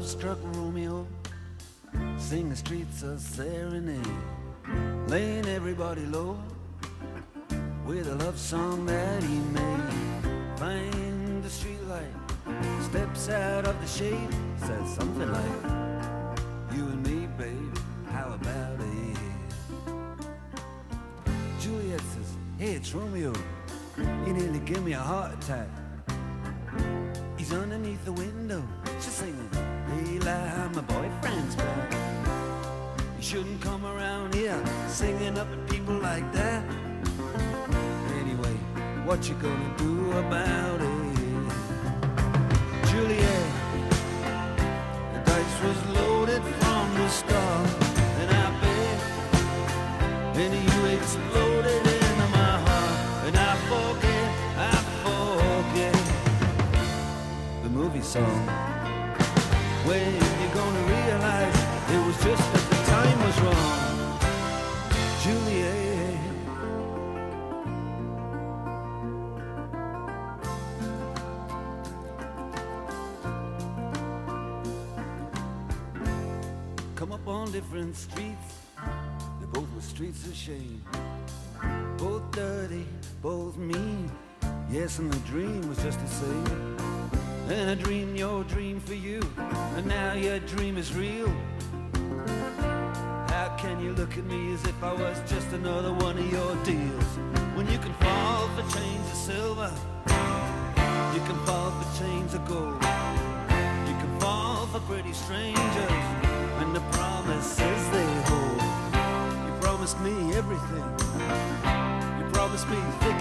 love-struck Romeo, sing the streets a serenade, laying everybody low with a love song that he made. Find the streetlight, steps out of the shade, says something like, you and me, babe, how about it? Juliet says, hey, it's Romeo, he nearly gave me a heart attack. He's underneath the window, she's singing, hey, lie, my boyfriend's back. You shouldn't come around here singing up at people like that. Anyway, what you gonna do about it? Juliet, the dice was loaded from the start, and I bet, and you exploded into my heart, and I forget the movie song. When you gonna realize it was just that the time was wrong, Juliet. Come up on different streets, they both were streets of shame, both dirty, both mean, yes, and the dream was just the same. And I dreamed your dream for you, and now your dream is real. How can you look at me as if I was just another one of your deals? When you can fall for chains of silver, you can fall for chains of gold, you can fall for pretty strangers, and the promises they hold. You promised me everything, you promised me thick